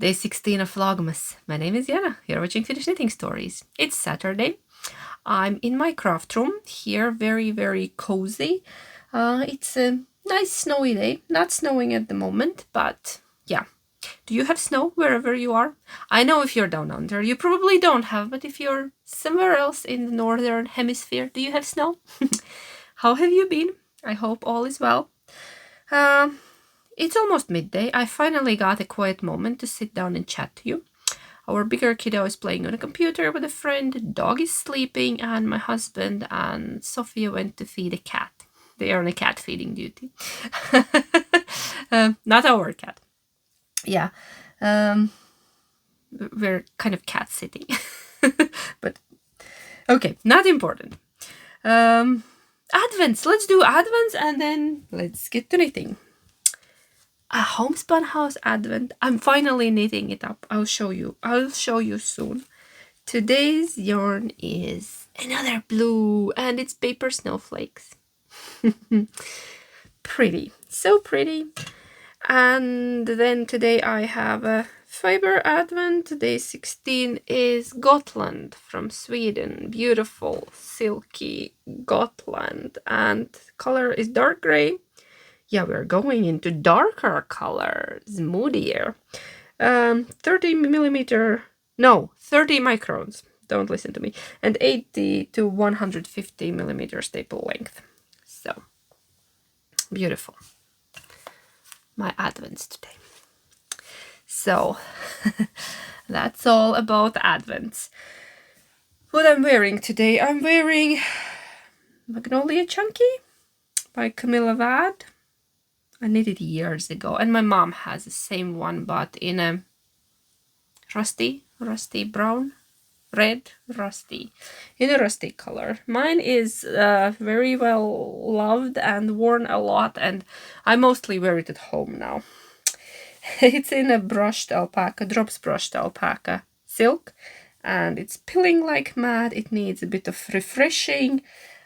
Day 16 of Vlogmas. My name is Jana. You're watching Finnish Knitting Stories. It's Saturday. I'm in my craft room here, very cozy. It's a nice snowy day. Not snowing at the moment, but yeah. Do you have snow wherever you are? I know if you're down under, you probably don't have, but if you're somewhere else in the northern hemisphere, do you have snow? How have you been? I hope all is well. It's almost midday. I finally got a quiet moment to sit down and chat to you. Our bigger kiddo is playing on a computer with a friend, the dog is sleeping, and my husband and Sophia went to feed a cat. They are on a cat feeding duty. Not our cat. Yeah. We're kind of cat sitting. But okay, not important. Advents. Let's do Advents and then let's get to knitting. A homespun house advent. I'm finally knitting it up. I'll show you soon. Today's yarn is another blue and it's paper snowflakes. Pretty, so pretty. And then today I have a fiber advent. Day 16 is Gotland from Sweden. Beautiful silky Gotland, and color is dark gray. Yeah, we're going into darker colors, moodier. 30 microns, don't listen to me, and 80 to 150 millimeter staple length. So, beautiful. My advents today. So, that's all about advents. What I'm wearing today, I'm wearing Magnolia Chunky by Camilla Vad. I knitted years ago, and my mom has the same one, but in a rusty brown, red, rusty, in a rusty color. Mine is very well loved and worn a lot, and I mostly wear it at home now. It's in a brushed alpaca, drops brushed alpaca silk, and it's pilling like mad. It needs a bit of refreshing.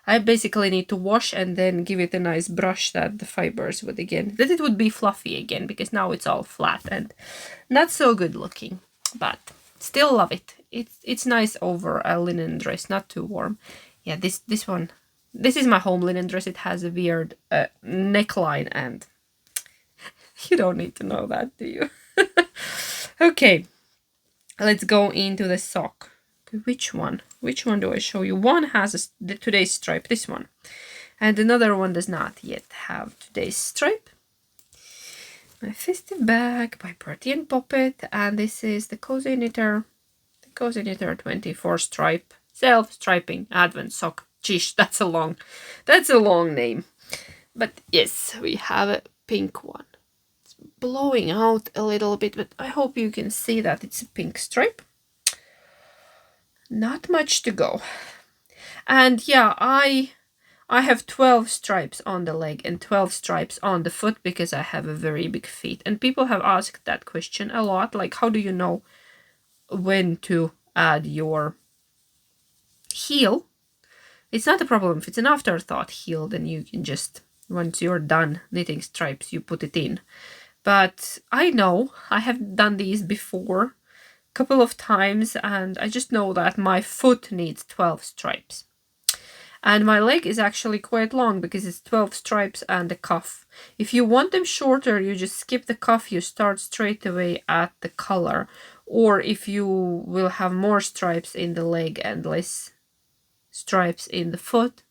I basically need to wash and then give it a nice brush that the fibers would that it would be fluffy again, because now it's all flat and not so good looking, but still love it. It's nice over a linen dress, not too warm. Yeah, this one, this is my home linen dress. It has a weird neckline, and you don't need to know that, do you? Okay, let's go into the sock. Which one do I show you? One has today's stripe, this one, and another one does not yet have today's stripe. My festive bag by Bertie and Poppet, and this is the Cozy Knitter 24 stripe self-striping advent sock. Geesh, that's a long name, but yes, we have a pink one. It's blowing out a little bit, but I hope you can see that it's a pink stripe. Not much to go. And yeah, I have 12 stripes on the leg and 12 stripes on the foot because I have a very big feet. And people have asked that question a lot, like, how do you know when to add your heel? It's not a problem. If it's an afterthought heel, then you can just, once you're done knitting stripes, you put it in. But I know, I have done these before couple of times, and I just know that my foot needs 12 stripes, and my leg is actually quite long because it's 12 stripes and a cuff. If you want them shorter, you just skip the cuff, you start straight away at the collar, or if you will have more stripes in the leg and less stripes in the foot,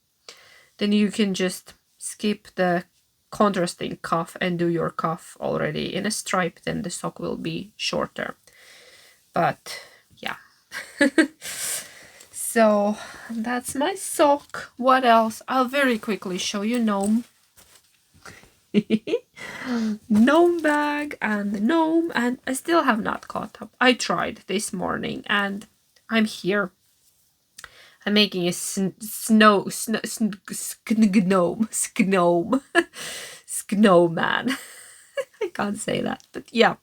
then you can just skip the contrasting cuff and do your cuff already in a stripe, then the sock will be shorter. But yeah. So that's my sock. What else? I'll very quickly show you gnome. Gnome bag and the gnome, and I still have not caught up. I tried this morning and I'm here. I'm making a snowman. I can't say that, but yeah.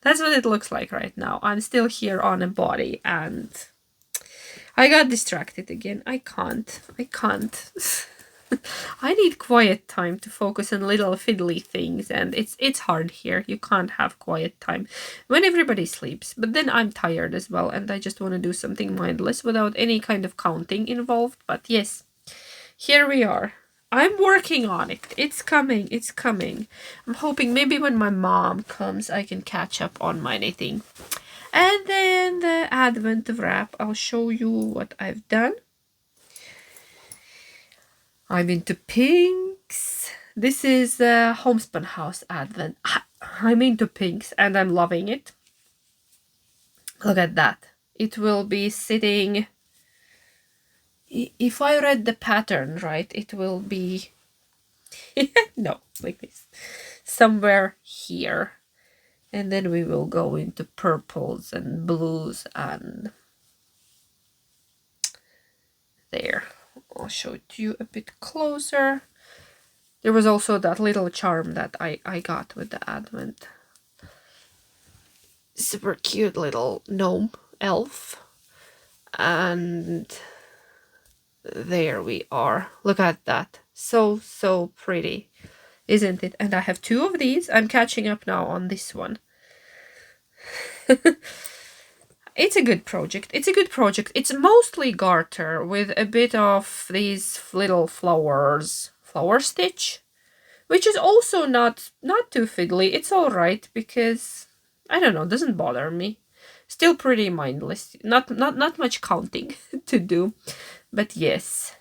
That's what it looks like right now. I'm still here on a body and I got distracted again. I can't. I need quiet time to focus on little fiddly things, and it's hard here. You can't have quiet time when everybody sleeps. But then I'm tired as well, and I just want to do something mindless without any kind of counting involved. But yes, here we are. I'm working on it. It's coming. It's coming. I'm hoping maybe when my mom comes, I can catch up on my knitting. And then the Advent wrap. I'll show you what I've done. I'm into pinks. This is the Homespun House Advent. I'm into pinks and I'm loving it. Look at that. It will be sitting... If I read the pattern right, it will be... no, like this. Somewhere here. And then we will go into purples and blues and... there. I'll show it to you a bit closer. There was also that little charm that I got with the Advent. Super cute little gnome elf. And there we are. Look at that. So, so pretty. Isn't it? And I have 2 of these. I'm catching up now on this one. It's a good project. It's a good project. It's mostly garter with a bit of these little flowers, flower stitch, which is also not too fiddly. It's all right because I don't know, doesn't bother me. Still pretty mindless. Not much counting to do, but yes.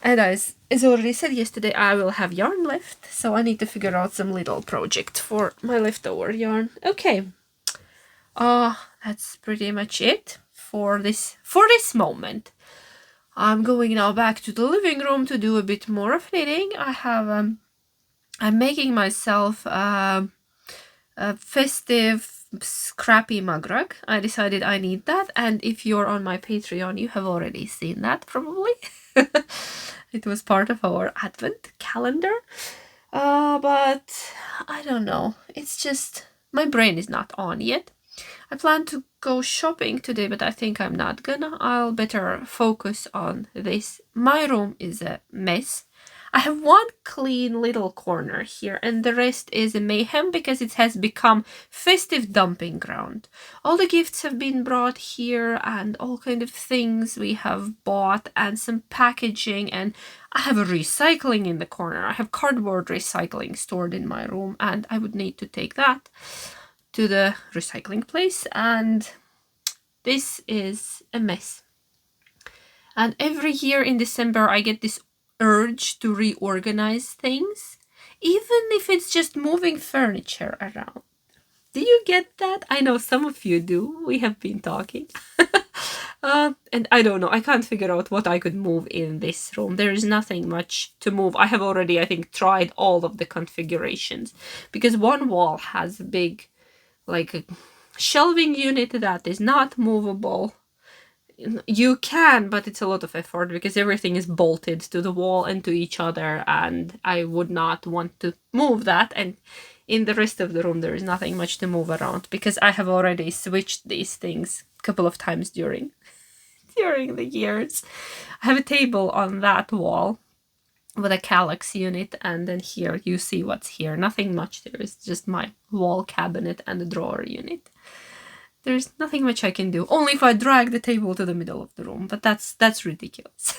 And as already said yesterday, I will have yarn left, so I need to figure out some little project for my leftover yarn. Okay. That's pretty much it for this moment. I'm going now back to the living room to do a bit more of knitting. I have I'm making myself a festive scrappy mug rug. I decided I need that, and if you're on my Patreon, you have already seen that probably. It was part of our Advent calendar. But I don't know. It's just my brain is not on yet. I plan to go shopping today, but I think I'm not gonna. I'll better focus on this. My room is a mess. I have one clean little corner here, and the rest is a mayhem because it has become festive dumping ground. All the gifts have been brought here, and all kind of things we have bought, and some packaging, and I have a recycling in the corner. I have cardboard recycling stored in my room, and I would need to take that to the recycling place, and this is a mess. And every year in December I get this urge to reorganize things, even if it's just moving furniture around. Do you get that? I know some of you do. We have been talking. And I don't know. I can't figure out what I could move in this room. There is nothing much to move. I have already, I think, tried all of the configurations because one wall has a big, like a shelving unit that is not movable. You can, but it's a lot of effort because everything is bolted to the wall and to each other, and I would not want to move that. And in the rest of the room there is nothing much to move around because I have already switched these things a couple of times during the years. I have a table on that wall with a calyx unit, and then here you see what's here. Nothing much. There is just my wall cabinet and the drawer unit. There's nothing much I can do. Only if I drag the table to the middle of the room, but that's ridiculous.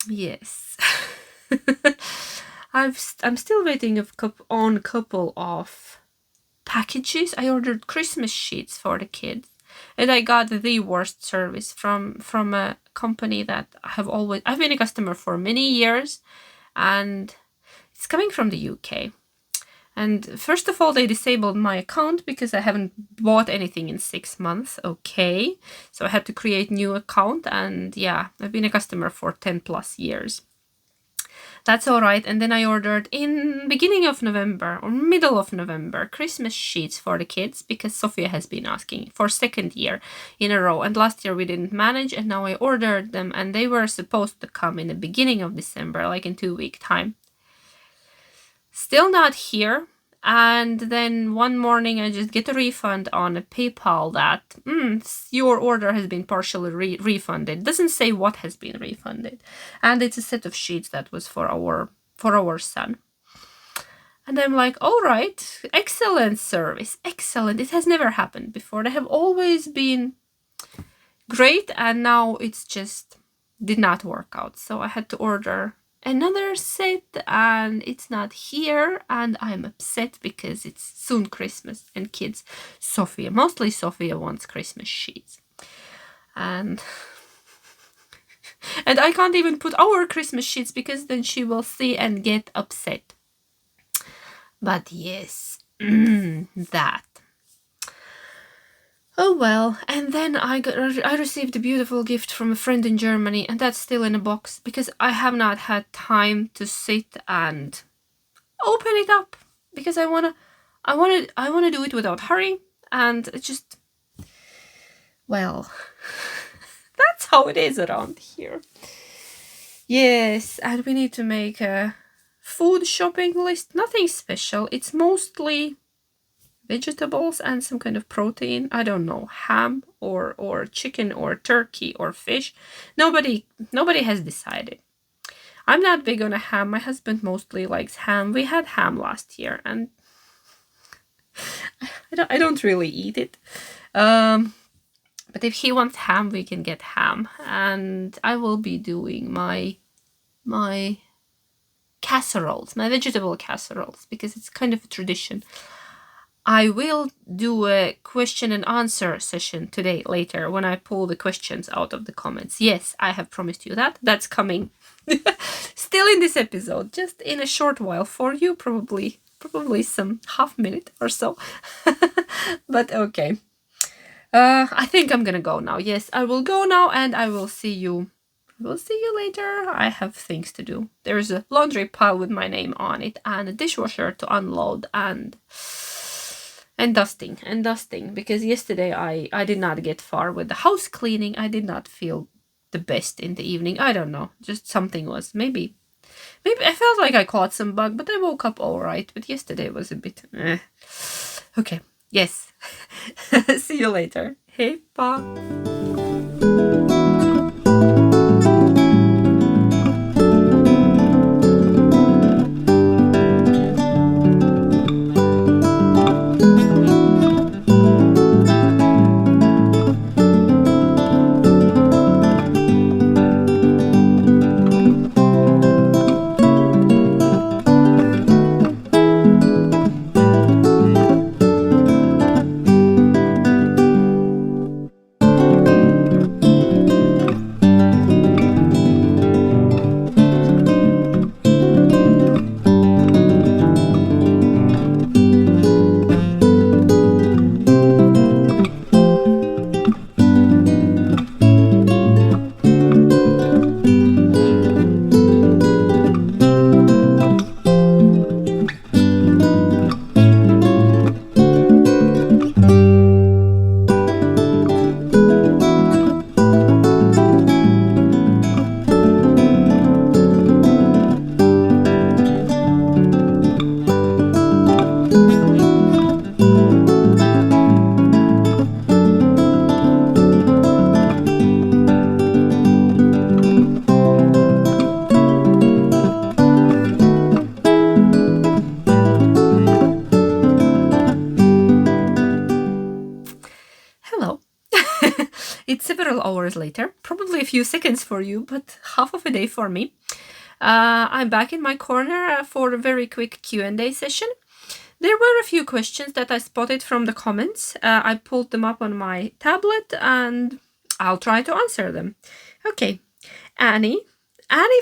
Yes. I'm still waiting on a couple of packages. I ordered Christmas sheets for the kids, and I got the worst service from a company that I've been a customer for many years, and it's coming from the UK. And first of all, they disabled my account because I haven't bought anything in 6 months. Okay, so I had to create new account, and yeah, I've been a customer for 10 plus years. That's all right. And then I ordered in beginning of November or middle of November Christmas sheets for the kids because Sophia has been asking for 2nd year in a row. And last year we didn't manage, and now I ordered them, and they were supposed to come in the beginning of December, like in 2 weeks time. Still not here, And then one morning I just get a refund on a PayPal that your order has been partially refunded. Doesn't say what has been refunded. And it's a set of sheets that was for our son. And I'm like, all right, excellent service, excellent. It has never happened before. They have always been great, and now it's just did not work out. So I had to order another set, and it's not here, and I'm upset because it's soon Christmas, and kids, mostly Sophia wants Christmas sheets. And I can't even put our Christmas sheets because then she will see and get upset. But yes, that. Oh well, and then I received a beautiful gift from a friend in Germany, and that's still in a box because I have not had time to sit and open it up because I wanna do it without hurry, and it's just, well, that's how it is around here. Yes, and we need to make a food shopping list. Nothing special. It's mostly vegetables and some kind of protein. I don't know, ham or chicken or turkey or fish. Nobody has decided. I'm not big on a ham. My husband mostly likes ham. We had ham last year, and I don't really eat it. But if he wants ham, we can get ham. And I will be doing my casseroles, my vegetable casseroles, because it's kind of a tradition. I will do a question and answer session today, later, when I pull the questions out of the comments. Yes, I have promised you that. That's coming still in this episode, just in a short while for you, probably some half minute or so. But okay. I think I'm gonna go now. Yes, I will go now, and I will see you. We'll see you later. I have things to do. There's a laundry pile with my name on it, and a dishwasher to unload, and dusting, because yesterday I did not get far with the house cleaning. I did not feel the best in the evening. I don't know, just something was, maybe I felt like I caught some bug, but I woke up all right. But yesterday was a bit okay. Yes. See you later. Hey, bye. It's several hours later, probably a few seconds for you, but half of a day for me. I'm back in my corner for a very quick Q&A session. There were a few questions that I spotted from the comments. I pulled them up on my tablet, and I'll try to answer them. Okay, Annie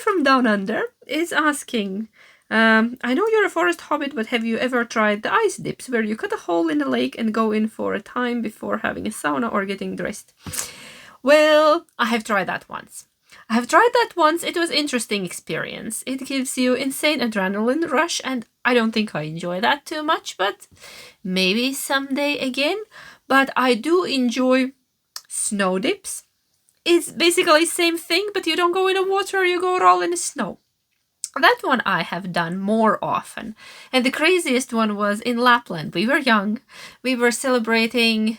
from Down Under is asking, I know you're a forest hobbit, but have you ever tried the ice dips, where you cut a hole in a lake and go in for a time before having a sauna or getting dressed? Well, I have tried that once. It was interesting experience. It gives you insane adrenaline rush, and I don't think I enjoy that too much, but maybe someday again. But I do enjoy snow dips. It's basically the same thing, but you don't go in the water, you go roll in the snow. That one I have done more often. And the craziest one was in Lapland. We were young. We were celebrating...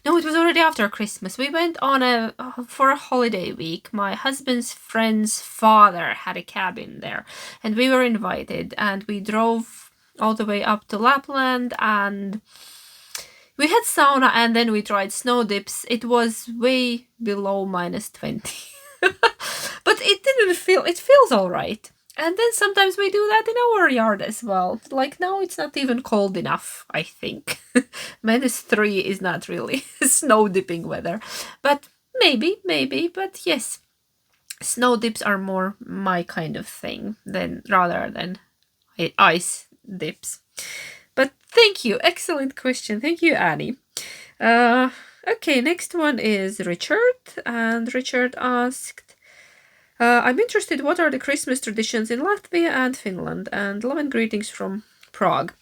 No, it was already after Christmas. We went on for a holiday week. My husband's friend's father had a cabin there, and we were invited, and we drove all the way up to Lapland, and we had sauna, and then we tried snow dips. It was way below -20. But it feels all right. And then sometimes we do that in our yard as well. Like now it's not even cold enough, I think. -3 is not really snow dipping weather. But maybe, but yes. Snow dips are more my kind of thing rather than ice dips. But thank you. Excellent question. Thank you, Annie. Okay, next one is Richard. And Richard asked, I'm interested, what are the Christmas traditions in Latvia and Finland? And love and greetings from Prague.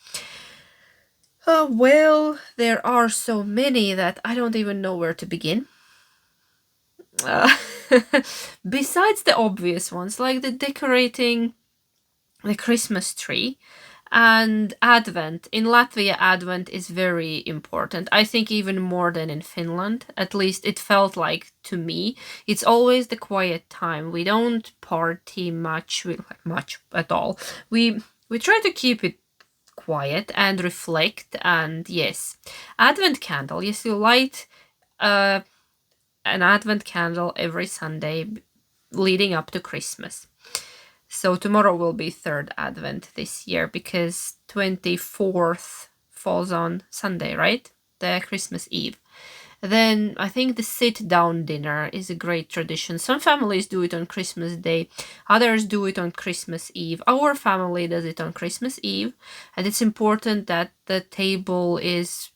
Well, there are so many that I don't even know where to begin. Besides the obvious ones, like the decorating the Christmas tree and Advent. In Latvia, Advent is very important. I think even more than in Finland. At least it felt like to me. It's always the quiet time. We don't party much at all. We try to keep it quiet and reflect. And yes, Advent candle. Yes, you light an Advent candle every Sunday leading up to Christmas. So tomorrow will be 3rd Advent this year because 24th falls on Sunday, right? The Christmas Eve. Then I think the sit-down dinner is a great tradition. Some families do it on Christmas Day. Others do it on Christmas Eve. Our family does it on Christmas Eve. And it's important that the table is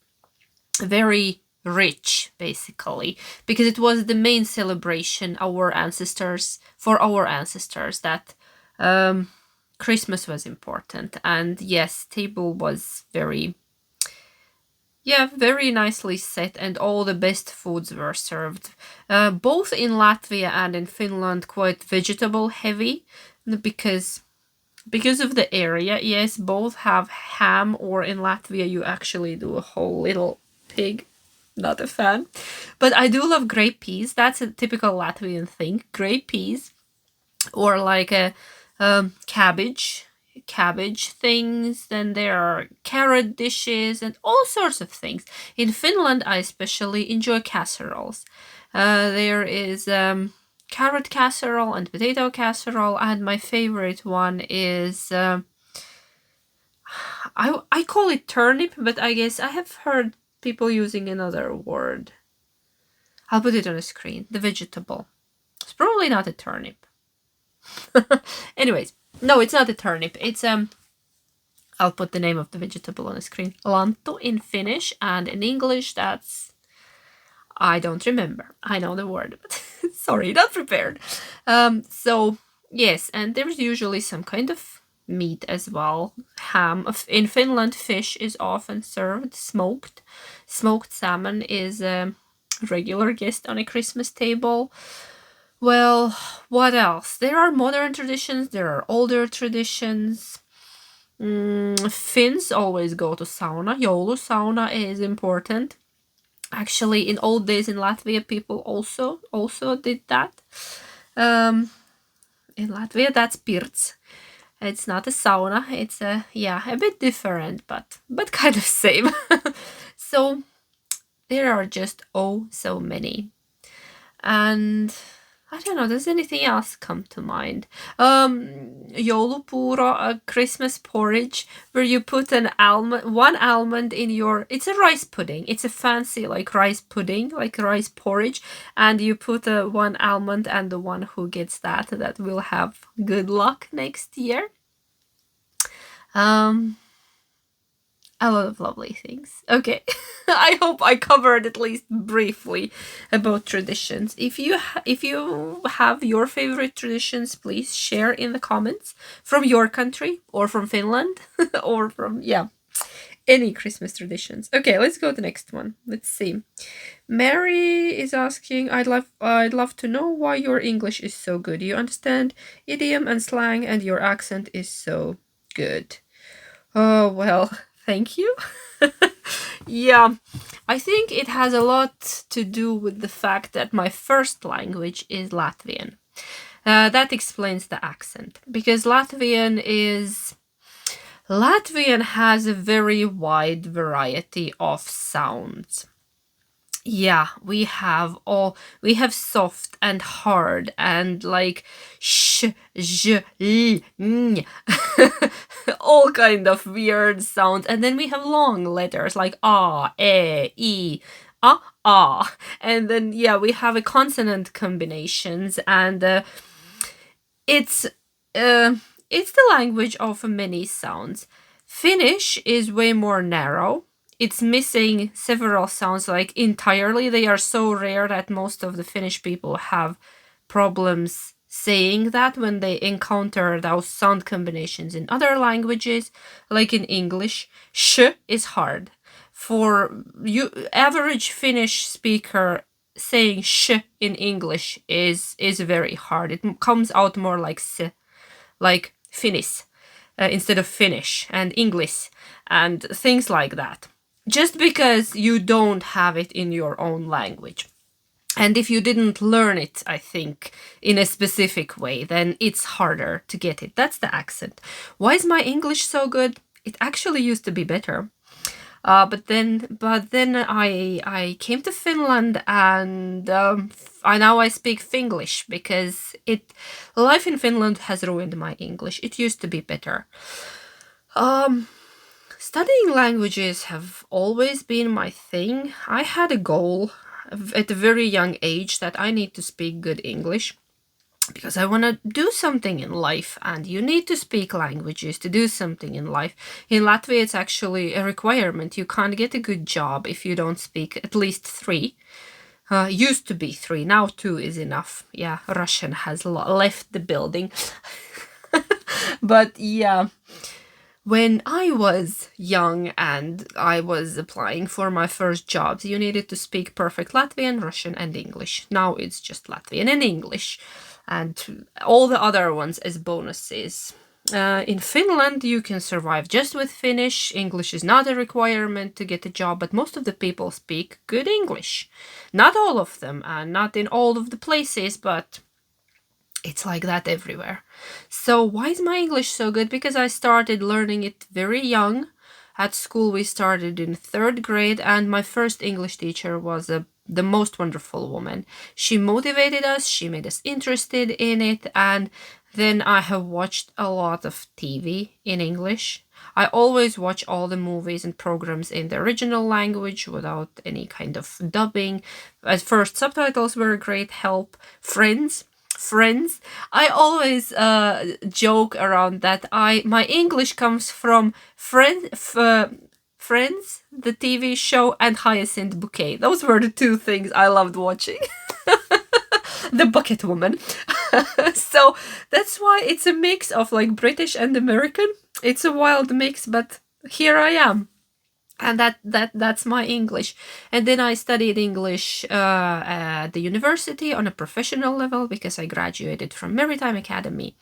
very rich, basically, because it was the main celebration for our ancestors that Christmas was important. And yes, table was very nicely set, and all the best foods were served. Both in Latvia and in Finland, quite vegetable heavy, because of the area. Yes, both have ham, or in Latvia you actually do a whole little pig. Not a fan. But I do love grey peas. That's a typical Latvian thing. Grey peas. Or like a cabbage things. Then there are carrot dishes and all sorts of things. In Finland, I especially enjoy casseroles. There is carrot casserole and potato casserole, and my favorite one is I call it turnip, but I guess I have heard people using another word. I'll put it on a screen. The vegetable. It's probably not a turnip. Anyways, no, it's not a turnip. It's I'll put the name of the vegetable on the screen. Lanttu in Finnish, and in English that's... I don't remember. I know the word, but sorry, not prepared. So yes, and there's usually some kind of meat as well. Ham. In Finland, fish is often served, smoked. Smoked salmon is a regular guest on a Christmas table. Well, what else? There are modern traditions, there are older traditions. Finns always go to sauna. Joulusauna is important. Actually, in old days in Latvia, people also did that. In Latvia, that's pirts. It's not a sauna. It's a bit different, but kind of same. So there are just so many. And I don't know, does anything else come to mind? Joulupuuro, a Christmas porridge, where you put one almond in your... It's a rice pudding. It's a fancy like rice pudding, like rice porridge. And you put one almond, and the one who gets that will have good luck next year. A lot of lovely things. Okay, I hope I covered at least briefly about traditions. If you have your favorite traditions, please share in the comments from your country or from Finland or from Any Christmas traditions. Okay, let's go to the next one. Let's see. Mary is asking, I'd love to know why your English is so good. You understand idiom and slang and your accent is so good. Oh, well, thank you. Yeah, I think it has a lot to do with the fact that my first language is Latvian. That explains the accent because Latvian has a very wide variety of sounds. Yeah, we have soft and hard and like sh, j, l, n, all kind of weird sounds. And then we have long letters like ah, e, ah. And then, yeah, we have a consonant combinations and it's it's the language of many sounds. Finnish is way more narrow. It's missing several sounds like entirely. They are so rare that most of the Finnish people have problems saying that when they encounter those sound combinations in other languages, like in English. Sh is hard. For you average Finnish speaker, saying sh in English is very hard. It comes out more like s, like Finnish instead of Finnish and English and things like that. Just because you don't have it in your own language. And if you didn't learn it, I think, in a specific way, then it's harder to get it. That's the accent. Why is my English so good? It actually used to be better. But then I came to Finland and I speak Finglish because life in Finland has ruined my English. It used to be better. Studying languages have always been my thing. I had a goal at a very young age that I need to speak good English because I want to do something in life, and you need to speak languages to do something in life. In Latvia, it's actually a requirement. You can't get a good job if you don't speak at least 3. Used to be 3, now 2 is enough. Yeah, Russian has left the building. But yeah, when I was young and I was applying for my first jobs, you needed to speak perfect Latvian, Russian, and English. Now it's just Latvian and English, and all the other ones as bonuses. In Finland, you can survive just with Finnish. English is not a requirement to get a job, but most of the people speak good English. Not all of them, and not in all of the places, but it's like that everywhere. So why is my English so good? Because I started learning it very young. At school, we started in 3rd grade, and my first English teacher was the most wonderful woman. She motivated us, she made us interested in it, and then I have watched a lot of TV in English. I always watch all the movies and programs in the original language without any kind of dubbing. At first, subtitles were a great help. Friends. I always joke around that my English comes from Friends, the TV show, and Hyacinth Bouquet. Those were the 2 things I loved watching. The Bucket Woman. So that's why it's a mix of like British and American. It's a wild mix, but here I am. And that's my English. And then I studied English at the university on a professional level because I graduated from Maritime Academy,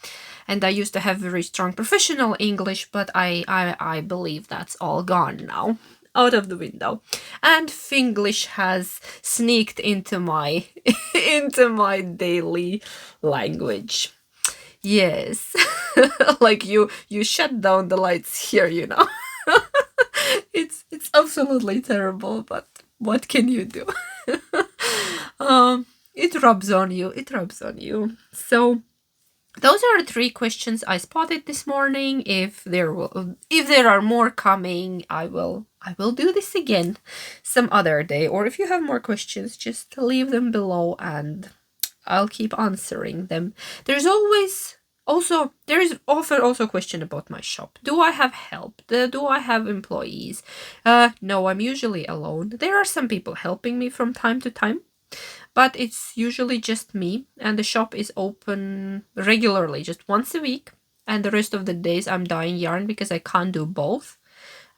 and I used to have very strong professional English, but I believe that's all gone now, out of the window. And Finglish has sneaked into my into my daily language. Yes. Like you shut down the lights here, you know. It's absolutely terrible, but what can you do? It rubs on you. It rubs on you. So those are 3 questions I spotted this morning. If there are more coming, I will do this again some other day. Or if you have more questions, just leave them below and I'll keep answering them. There is often also a question about my shop. Do I have help? Do I have employees? No, I'm usually alone. There are some people helping me from time to time, but it's usually just me, and the shop is open regularly, just once a week, and the rest of the days I'm dyeing yarn because I can't do both.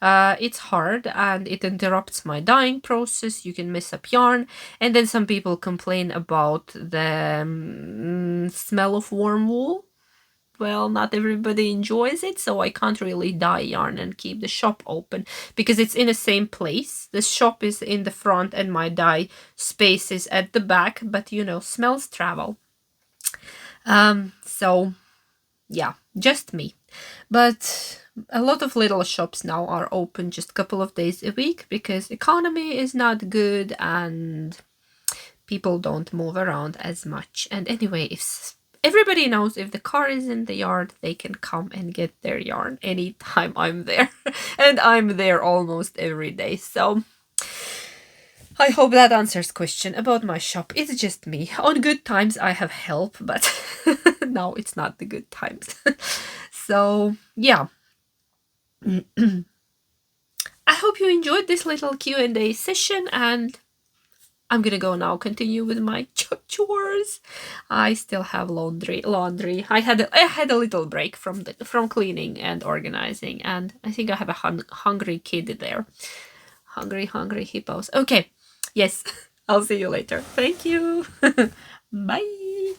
it's hard and it interrupts my dyeing process. You can mess up yarn. And then some people complain about the smell of warm wool. Well, not everybody enjoys it, so I can't really dye yarn and keep the shop open because it's in the same place. The shop is in the front and my dye space is at the back, but you know, smells travel. So yeah, just me. But a lot of little shops now are open just a couple of days a week because economy is not good and people don't move around as much. And anyway, if everybody knows if the car is in the yard, they can come and get their yarn anytime I'm there. And I'm there almost every day. So I hope that answers question about my shop. It's just me. On good times I have help, but now it's not the good times. So yeah. I hope you enjoyed this little Q&A session, and I'm gonna go now continue with my chores. I still have laundry. I had a little break from cleaning and organizing, and I think I have a hungry kid there. Hungry hippos. Okay. Yes. I'll see you later. Thank you. Bye.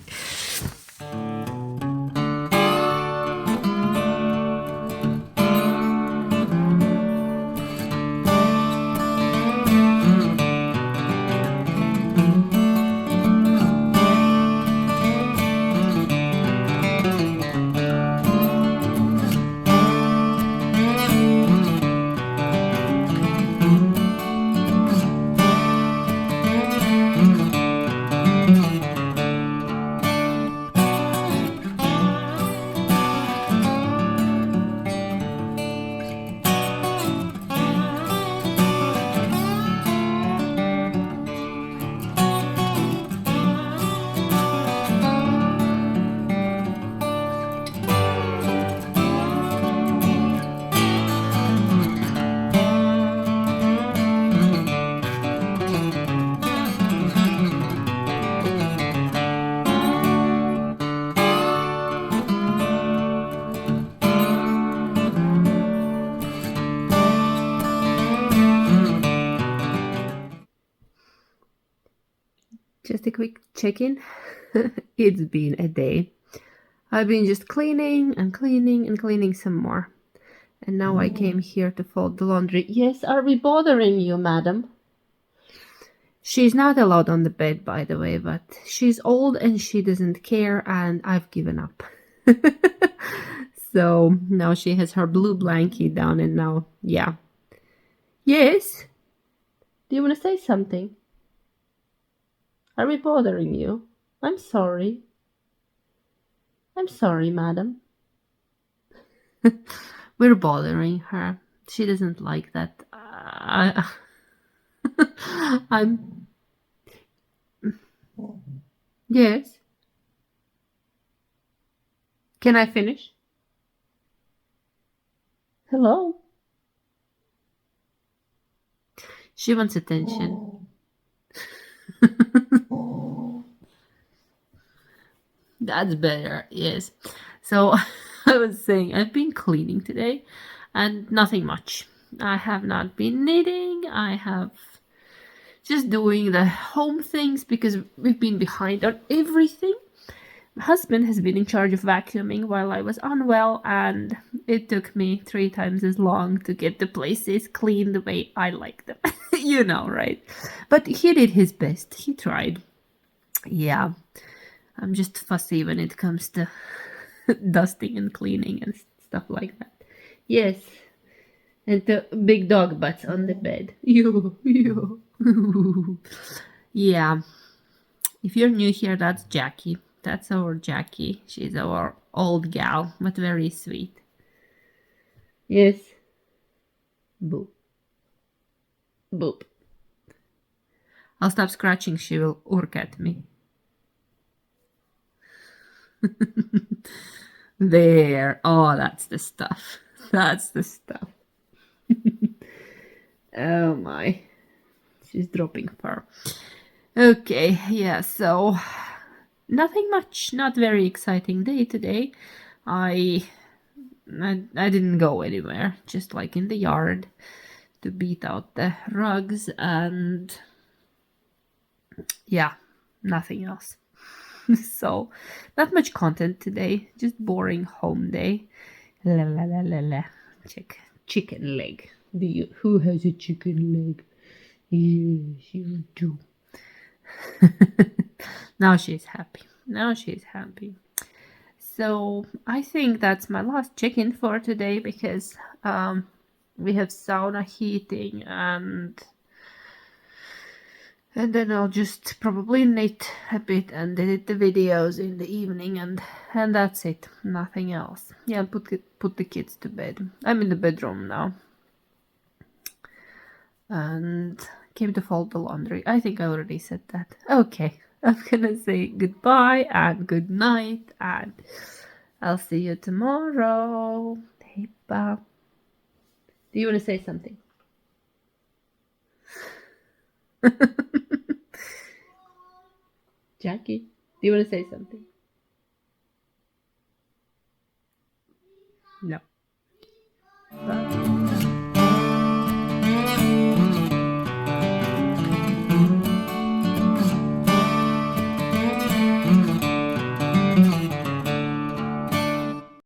Just a quick check-in. It's been a day. I've been just cleaning and cleaning and cleaning some more. And now I came here to fold the laundry. Yes, are we bothering you, madam? She's not allowed on the bed, by the way, but she's old and she doesn't care, and I've given up. So now she has her blue blanket down, and now, yeah. Yes? Do you want to say something? Are we bothering you? I'm sorry. I'm sorry, madam. We're bothering her. She doesn't like that. I'm... Yes? Can I finish? Hello? She wants attention. That's better, yes. So I was saying I've been cleaning today and nothing much. I have not been knitting. I have just doing the home things because we've been behind on everything. My husband has been in charge of vacuuming while I was unwell, and it took me 3 times as long to get the places clean the way I like them. You know, right? But he did his best. He tried. Yeah. I'm just fussy when it comes to dusting and cleaning and stuff like that. Yes. And the big dog butts on the bed. You. Yeah. If you're new here, that's Jackie. That's our Jackie. She's our old gal, but very sweet. Yes. Boop. Boop. I'll stop scratching. She will urk at me. There. Oh, that's the stuff. That's the stuff. Oh my. She's dropping fur. Okay, yeah, so nothing much. Not very exciting day today. I I didn't go anywhere, just like in the yard to beat out the rugs, and yeah, nothing else. So not much content today, just boring home day. La la la la la. Chicken leg. Who has a chicken leg? Yes, you do. Now she's happy. Now she's happy. So I think that's my last check-in for today, because we have sauna heating, and then I'll just probably knit a bit and edit the videos in the evening, and that's it. Nothing else. Yeah, put the kids to bed. I'm in the bedroom now, and came to fold the laundry. I think I already said that. Okay, I'm gonna say goodbye and good night, and I'll see you tomorrow. Hey, bye. Do you want to say something? Jackie, do you want to say something? No. Bye.